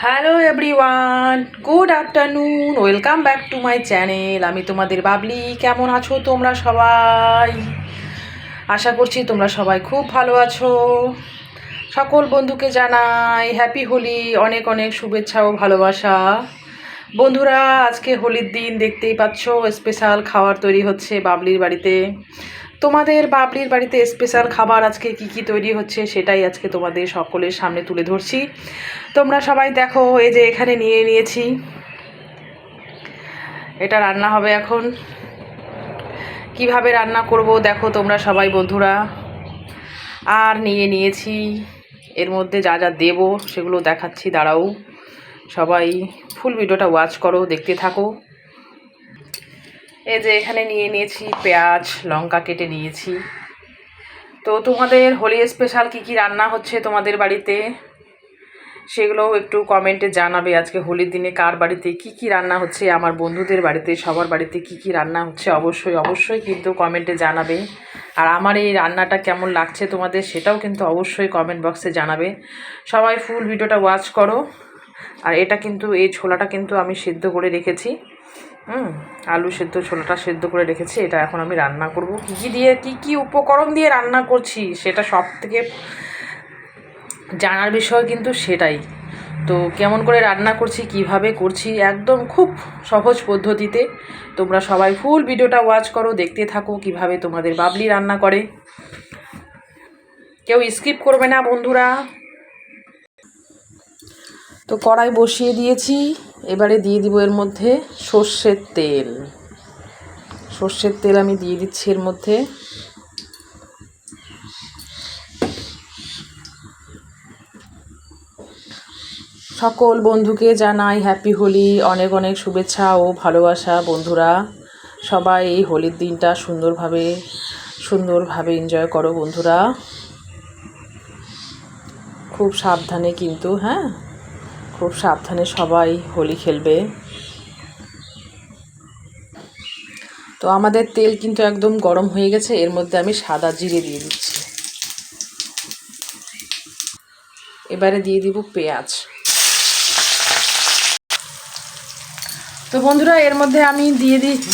Hello everyone, good afternoon, welcome back to my channel. আমি তোমাদের বাবলি। কেমন আছো তোমরা সবাই? আশা করছি তোমরা সবাই খুব ভালো আছো। সকল বন্ধুকে জানাই হ্যাপি হোলি, অনেক অনেক শুভেচ্ছা ও ভালোবাসা। বন্ধুরা, আজকে হোলির দিন, দেখতেই পাচ্ছ স্পেশাল খাবার তৈরি হচ্ছে বাবলির বাড়িতে। তোমাদের বাবলির বাড়িতে স্পেশাল খাবার আজকে কি কি তৈরি হচ্ছে সেটাই আজকে তোমাদের সকলের সামনে তুলে ধরছি। তোমরা সবাই দেখো, এই যে এখানে নিয়ে নিয়েছি, এটা রান্না হবে এখন। কিভাবে রান্না করব দেখো তোমরা সবাই বন্ধুরা। আর নিয়ে নিয়েছি এর মধ্যে যা যা দেব সেগুলো দেখাচ্ছি, দাঁড়াও। সবাই ফুল ভিডিওটা ওয়াচ করো, দেখতে থাকো। এই যে এখানে নিয়ে নিয়েছি পেঁয়াজ, লঙ্কা কেটে নিয়েছি। তো তোমাদের হোলি স্পেশাল কি কি রান্না হচ্ছে তোমাদের বাড়িতে সেগুলোও একটু কমেন্টে জানাবে। আজকে হোলির দিনে কার বাড়িতে কি কি রান্না হচ্ছে, আমার বন্ধুদের বাড়িতে, সবার বাড়িতে কি কি রান্না হচ্ছে অবশ্যই অবশ্যই কিন্তু কমেন্টে জানাবে। আর আমার এই রান্নাটা কেমন লাগছে তোমাদের সেটাও কিন্তু অবশ্যই কমেন্ট বক্সে জানাবে। সবাই ফুল ভিডিওটা ওয়াচ করো। আর এটা কিন্তু, এই ছোলাটা কিন্তু আমি সিদ্ধ করে রেখেছি। আলু সেদ্ধ, ছোলাটা সেদ্ধ করে রেখেছি। এটা এখন আমি রান্না করব। কী কী দিয়ে, কী কী উপকরণ দিয়ে রান্না করছি সেটা সব থেকে জানার বিষয় কিন্তু সেটাই। তো কেমন করে রান্না করছি, কিভাবে করছি, একদম খুব সহজ পদ্ধতিতে। তোমরা সবাই ফুল ভিডিওটা ওয়াচ করো, দেখতে থাকো কিভাবে তোমাদের বাবলি রান্না করে। কেউ স্কিপ করবে না বন্ধুরা। তো কড়াই বসিয়ে দিয়েছি, এবারে দিয়ে দিব এর মধ্যে সর্ষের তেল। সর্ষের তেল আমি দিয়ে দিচ্ছি এর মধ্যে। সকল বন্ধুকে জানাই হ্যাপি হোলি, অনেক অনেক শুভেচ্ছা ও ভালোবাসা। বন্ধুরা সবাই এই হোলির দিনটা সুন্দরভাবে এনজয় করো বন্ধুরা। খুব সাবধানে কিন্তু, হ্যাঁ, খুব সাবধানে সবাই হোলি খেলবে। তো আমাদের তেল কিন্তু একদম গরম হয়ে গেছে, এর মধ্যে আমি সাদা জিরে দিয়ে দিচ্ছি। এবারে দিয়ে দিব পেঁয়াজ। তো বন্ধুরা এর মধ্যে আমি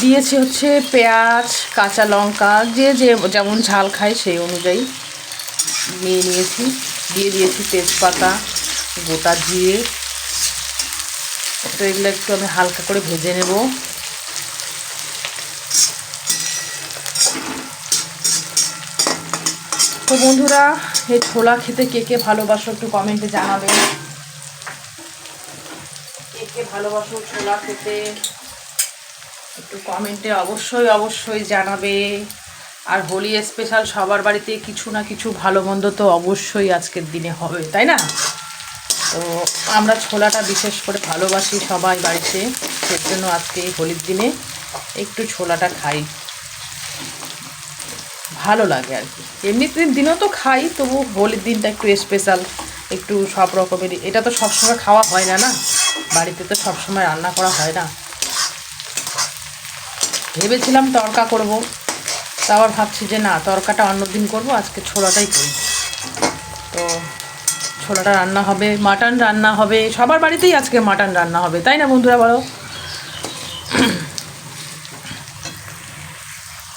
দিয়েছি হচ্ছে পেঁয়াজ, কাঁচা লঙ্কা, যে যেমন ঝাল খায় সেই অনুযায়ী নিয়ে নিয়েছি। দিয়ে দিয়েছি তেজপাতা, গোটা জিরে। তো এগুলো একটু আমি হালকা করে ভেজে নেব। তো বন্ধুরা, এই ছোলা খেতে কে কে ভালোবাসো একটু কমেন্টে জানাবে। কে কে ভালোবাসো ছোলা খেতে একটু কমেন্টে অবশ্যই অবশ্যই জানাবে। আর হোলি স্পেশাল সবার বাড়িতে কিছু না কিছু ভালো মন্দ তো অবশ্যই আজকের দিনে হবে, তাই না? তো আমরা ছোলাটা বিশেষ করে ভালোবাসি সবাই বাড়িতে, সেই জন্য আজকে এই হোলির দিনে একটু ছোলাটা খাই, ভালো লাগে আর কি। এমনিতে দিনও তো খাই, তবু হোলির দিনটা একটু স্পেশাল, একটু সব রকমের। এটা তো সবসময় খাওয়া হয় না, না বাড়িতে তো সবসময় রান্না করা হয় না। ভেবেছিলাম তড়কা করব, তা আবার ভাবছি যে না, তড়কাটা অন্যদিন করব, আজকে ছোলাটাই করি। তো ছোলাটা রান্না হবে, মাটন রান্না হবে, সবার বাড়িতেই আজকে মাটন রান্না হবে, তাই না বন্ধুরা বলো?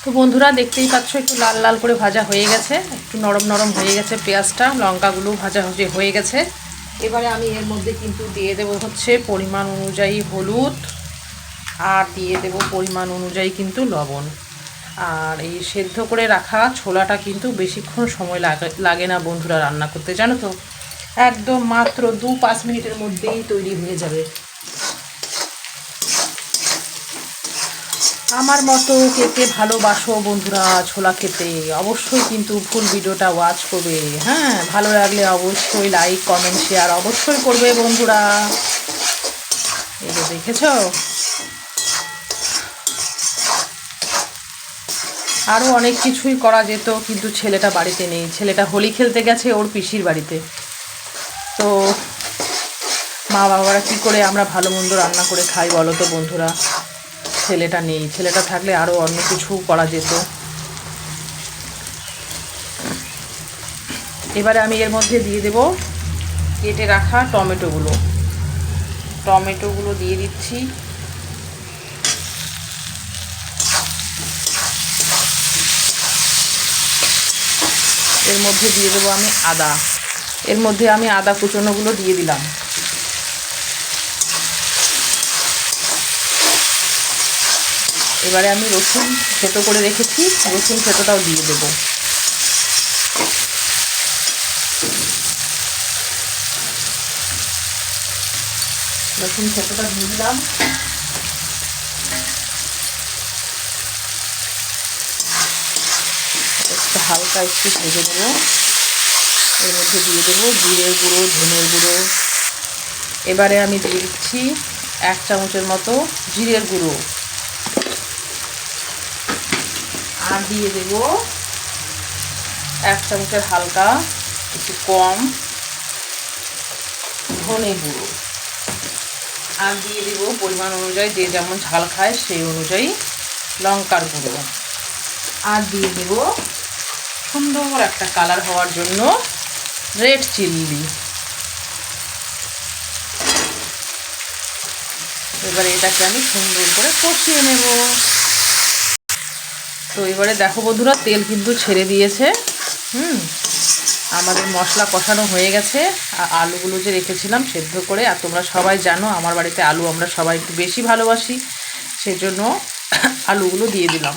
তো বন্ধুরা দেখতেই পাচ্ছ একটু লাল লাল করে ভাজা হয়ে গেছে, একটু নরম নরম হয়ে গেছে পেঁয়াজটা, লঙ্কাগুলো ভাজা হয়ে গেছে। এবারে আমি এর মধ্যে কিন্তু দিয়ে দেবো হচ্ছে পরিমাণ অনুযায়ী হলুদ, আর দিয়ে দেব পরিমাণ অনুযায়ী কিন্তু লবণ। আর এই সেদ্ধ করে রাখা ছোলাটা কিন্তু বেশিক্ষণ সময় লাগে না বন্ধুরা রান্না করতে, জানো তো, একদম মাত্র 2-5 মিনিটের মধ্যেই তৈরি হয়ে যাবে। আমার মতো কে কে ভালোবাসো বন্ধুরা ছোলা খেতে অবশ্যই কিন্তু ফুল ভিডিওটা ওয়াচ করবে। হ্যাঁ, ভালো লাগলে অবশ্যই লাইক, কমেন্ট, শেয়ার অবশ্যই করবে বন্ধুরা। এই যে দেখেছো, আরও অনেক কিছুই করা যেত, কিন্তু ছেলেটা বাড়িতে নেই, ছেলেটা হোলি খেলতে গেছে ওর পিসির বাড়িতে। তো মা বাবারা কী করে আমরা ভালো মন্দ রান্না করে খাই বলো তো বন্ধুরা? ছেলেটা নেই, ছেলেটা থাকলে আরও অন্য কিছু করা যেত। এবারে আমি এর মধ্যে দিয়ে দেব কেটে রাখা টমেটোগুলো। টমেটোগুলো দিয়ে দিচ্ছি। এর মধ্যে দিয়ে দেবো আমি আদা। এর মধ্যে আমি আদা কুচনোগুলো দিয়ে দিলাম। এবারে আমি রসুন থেতো করে রেখেছি, রসুন থেতোটাও দিয়ে দেবো। রসুন থেতোটা দিয়ে দিলাম। একটু হালকা একটু ভেজে দেবো। এর মধ্যে দিয়ে দেবো জিরের গুঁড়ো, ধনের গুঁড়ো। এবারে আমি দিয়ে দিচ্ছি 1 চামচের মতো জিরের গুঁড়ো, আর দিয়ে দেব 1 চামচের হালকা একটু কম ধনে গুঁড়ো, আর দিয়ে দেবো পরিমাণ অনুযায়ী, যে যেমন ঝাল খায় সেই অনুযায়ী লঙ্কার গুঁড়ো, আর দিয়ে দেব সুন্দর একটা কালার হওয়ার জন্য রেড চিলি। এবারে এটাকে আমি সুন্দর করে কষিয়ে নেব। তো এবারে দেখো বন্ধুরা, তেল কিন্তু ছেড়ে দিয়েছে। আমাদের মশলা কষানো হয়ে গেছে। আর আলুগুলো যে রেখেছিলাম সেদ্ধ করে, আর তোমরা সবাই জানো আমার বাড়িতে আলু আমরা সবাই একটু বেশি ভালোবাসি, সেজন্য আলুগুলো দিয়ে দিলাম।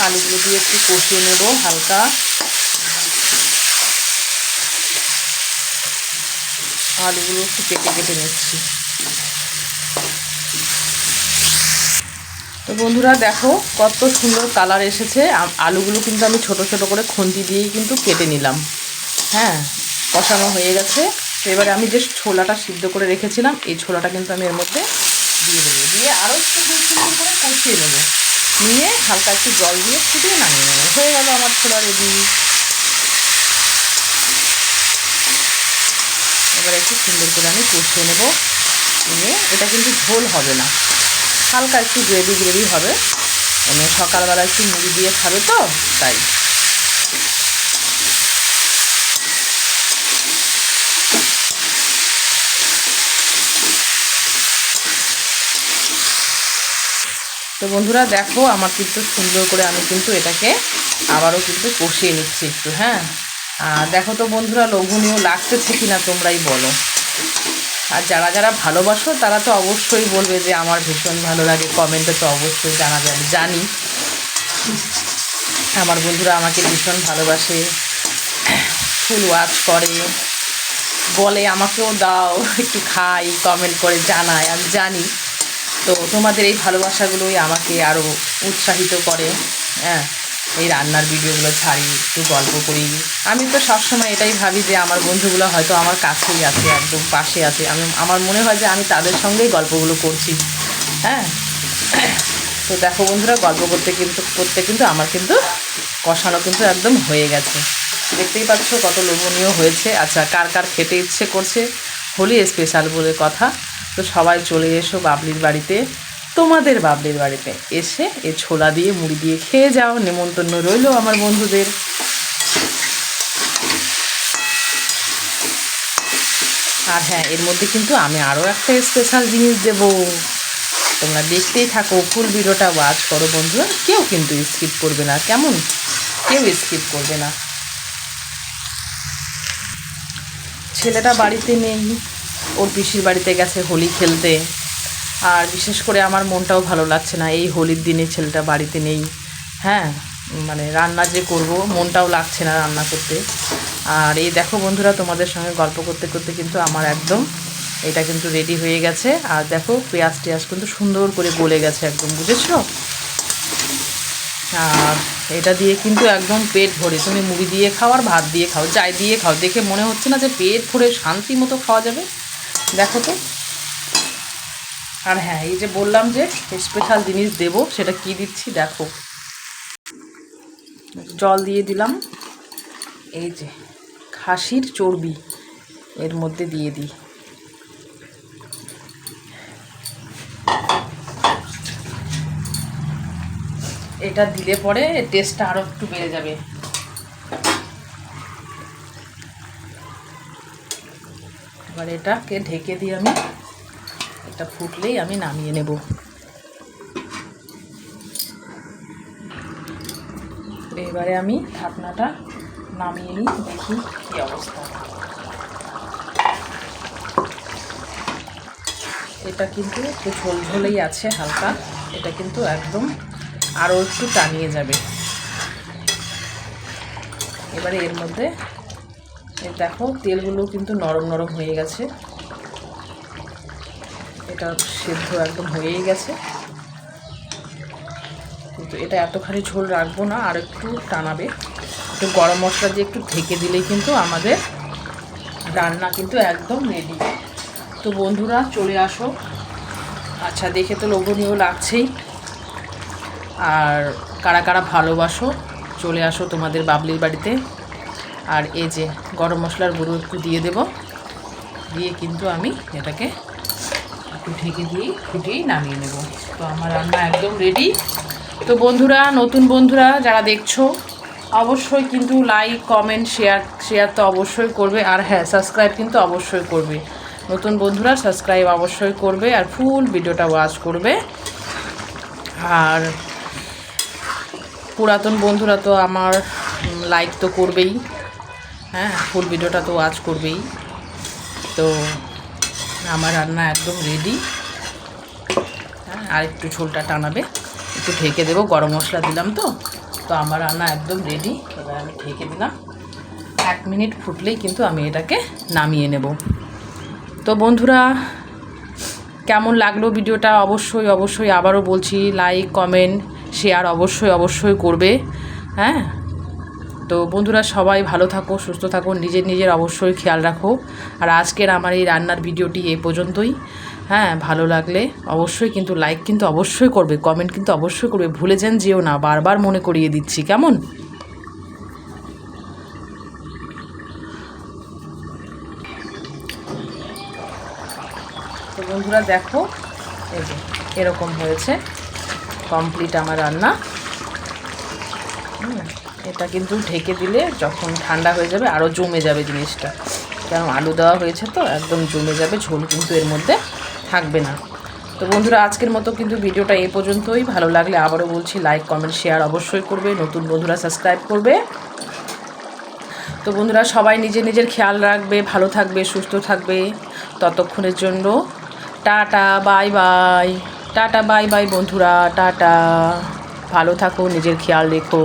আলুগুলো দিয়ে একটু কষিয়ে নেব হালকা। আলুগুলো একটু কেটে কেটে নিচ্ছি। তো বন্ধুরা দেখো কত সুন্দর কালার এসেছে। আলুগুলো কিন্তু আমি ছোট ছোট করে খুন্তি দিয়েই কিন্তু কেটে নিলাম। হ্যাঁ, কষানো হয়ে গেছে। তো এবারে আমি যে ছোলাটা সিদ্ধ করে রেখেছিলাম, এই ছোলাটা কিন্তু আমি এর মধ্যে দিয়ে দেবো। দিয়ে আরও একটু সুন্দর করে কষিয়ে নেবো। নিয়ে হালকা একটু জল দিয়ে ফুটিয়ে নামিয়ে নেবো। হয়ে গেল আমার ছোলা রেডি। এবার একটু সুন্দর করে আমি কষিয়ে নেব। নিয়ে এটা কিন্তু ঝোল হবে না, হালকা একটু গ্রেভি গ্রেভি হবে। মানে সকালবেলা একটু মুড়ি দিয়ে খাবে তো তাই। তো বন্ধুরা দেখো আমার কিন্তু সুন্দর করে আমি কিন্তু এটাকে আবারও কিন্তু কষিয়ে নিচ্ছি একটু। হ্যাঁ, দেখো তো বন্ধুরা লোভনীয় লাগতেছে কিনা তোমরাই বলো। আর যারা যারা ভালোবাসো তারা তো অবশ্যই বলবে যে আমার ভীষণ ভালো লাগে, কমেন্টে তো অবশ্যই জানাবে। আমি জানি আমার বন্ধুরা আমাকে ভীষণ ভালোবাসে, ফুল ওয়াচ করে, বলে আমাকেও দাও একটু খাই, কমেন্ট করে জানায়, আমি জানি। তো তোমাদের এই ভালোবাসাগুলোই আমাকে আরও উৎসাহিত করে। হ্যাঁ, এই রান্নার ভিডিওগুলো ছাড়ি, একটু গল্প করি। আমি তো সবসময় এটাই ভাবি যে আমার বন্ধুগুলো হয়তো আমার কাছেই আছে, একদম পাশে আছে। আমার মনে হয় যে আমি তাদের সঙ্গেই গল্পগুলো করছি। হ্যাঁ, তো দেখো বন্ধুরা গল্প করতে কিন্তু আমার কিন্তু কষানো কিন্তু একদম হয়ে গেছে। দেখতেই পাচ্ছ কত লোভনীয় হয়েছে। আচ্ছা, কার কার খেতে ইচ্ছে করছে হোলি স্পেশাল বলে কথা, তো সবাই চলে এসো বাবলির বাড়িতে, তোমাদের বাবলির বাড়িতে এসে এই ছোলা দিয়ে মুড়ি দিয়ে খেয়ে যাও। নেমন্তন্ন রইল আমার বন্ধুদের। আর হ্যাঁ, এর মধ্যে কিন্তু আমি আরও একটা স্পেশাল জিনিস দেব। তোমরা দেখতেই থাকো, ফুল ভিডিওটা ওয়াচ করো বন্ধুরা। কেউ কিন্তু স্কিপ করবে না, কেমন? কেউ স্কিপ করবে না। ছেলেটা বাড়িতে নেই, ওর পিসির বাড়িতে গেছে হোলি খেলতে। আর বিশেষ করে আমার মনটাও ভালো লাগছে না, এই হোলির দিনে ছেলেটা বাড়িতে নেই। হ্যাঁ, মানে রান্না যে করব মনটাও লাগছে না রান্না করতে। আর এই দেখো বন্ধুরা তোমাদের সঙ্গে গল্প করতে করতে কিন্তু আমার একদম এটা কিন্তু রেডি হয়ে গেছে। আর দেখো পেঁয়াজ টেয়াজ কিন্তু সুন্দর করে গলে গেছে একদম, বুঝেছো? আর এটা দিয়ে কিন্তু একদম পেট ভরে তুমি মুড়ি দিয়ে খাও আর ভাত দিয়ে খাও, যাই দিয়ে খাও, দেখে মনে হচ্ছে না যে পেট ভরে শান্তি মতো খাওয়া যাবে। দেখো তো। আর হ্যাঁ, এই যে বললাম যে স্পেশাল জিনিস দেব, সেটা কি দিচ্ছি দেখো। জল দিয়ে দিলাম। এই যে খাসির চর্বি এর মধ্যে দিয়ে দিই। এটা দিলে পরে টেস্টটা আরও একটু বেড়ে যাবে। এবার এটাকে ঢেকে দিয়ে আমি এটা ফুটলেই আমি নামিয়ে নেব। এবারে আমি ঢাকনাটা নামিয়ে নিই, দেখি কী অবস্থা। এটা কিন্তু একটু ঝোলঝোলেই আছে হালকা, এটা কিন্তু একদম আরও একটু টানিয়ে যাবে। এবারে এর মধ্যে দেখো তেলগুলো কিন্তু নরম নরম হয়ে গেছে, এটা সেদ্ধ একদম হয়েই গেছে। কিন্তু এটা এতখানি ঝোল রাখবো না, আর একটু টানাবে। একটু গরম মশলা দিয়ে একটু ঢেকে দিলেই কিন্তু আমাদের রান্না কিন্তু একদম রেডি। তো বন্ধুরা চলে আসো। আচ্ছা, দেখে তো লোভনীয় লাগছেই। আর কারা কারা ভালোবাসো চলে আসো তোমাদের বাবলির বাড়িতে। আর এই যে গরম মশলার গুঁড়ো একটু দিয়ে দেব, দিয়ে কিন্তু আমি এটাকে একটু ঢেকে দিয়ে ফুটিয়েই নামিয়ে নেব। তো আমার রান্না একদম রেডি। তো বন্ধুরা, নতুন বন্ধুরা যারা দেখছো অবশ্যই কিন্তু লাইক কমেন্ট শেয়ার তো অবশ্যই করবে। আর হ্যাঁ, সাবস্ক্রাইব কিন্তু অবশ্যই করবে। নতুন বন্ধুরা সাবস্ক্রাইব অবশ্যই করবে আর ফুল ভিডিওটা ওয়াচ করবে। আর পুরাতন বন্ধুরা তো আমার লাইক তো করবেই, হ্যাঁ, ফুল ভিডিওটা তো ওয়াচ করবেই। তো আমার রান্না একদম রেডি। হ্যাঁ, আর একটু ঝোলটা টানাবে, একটু ঢেকে দেবো, গরম মশলা দিলাম তো। তো আমার রান্না একদম রেডি। এবার আমি ঢেকে দিলাম, 1 মিনিট ফুটলেই কিন্তু আমি এটাকে নামিয়ে নেব। তো বন্ধুরা, কেমন লাগলো ভিডিওটা অবশ্যই আবারও বলছি লাইক কমেন্ট শেয়ার অবশ্যই করবে। হ্যাঁ, তো বন্ধুরা সবাই ভালো থাকো, সুস্থ থাকো, নিজের অবশ্যই খেয়াল রাখো। আর আজকের আমার এই রান্নার ভিডিওটি এই পর্যন্তই। হ্যাঁ, ভালো লাগলে অবশ্যই কিন্তু লাইক কিন্তু অবশ্যই করবে, কমেন্ট কিন্তু অবশ্যই করবে, ভুলে যেও না, বারবার মনে করিয়ে দিচ্ছি, কেমন? তো বন্ধুরা দেখো, এই যে এরকম হয়েছে কমপ্লিট আমার রান্না। এটা কিন্তু ঢেকে দিলে যখন ঠান্ডা হয়ে যাবে আরও জমে যাবে জিনিসটা, কারণ আলু দেওয়া হয়েছে তো একদম জমে যাবে, ঝোল কিন্তু এর মধ্যে থাকবে না। তো বন্ধুরা আজকের মতো কিন্তু ভিডিওটা এই পর্যন্তই। ভালো লাগলে আবারও বলছি লাইক কমেন্ট শেয়ার অবশ্যই করবে, নতুন বন্ধুরা সাবস্ক্রাইব করবে। তো বন্ধুরা সবাই নিজের খেয়াল রাখবে, ভালো থাকবে, সুস্থ থাকবে। ততক্ষণের জন্য tata bye bye. Tata bye bye বন্ধুরা, টাটা। ভালো থাকো, নিজের খেয়াল রেখো।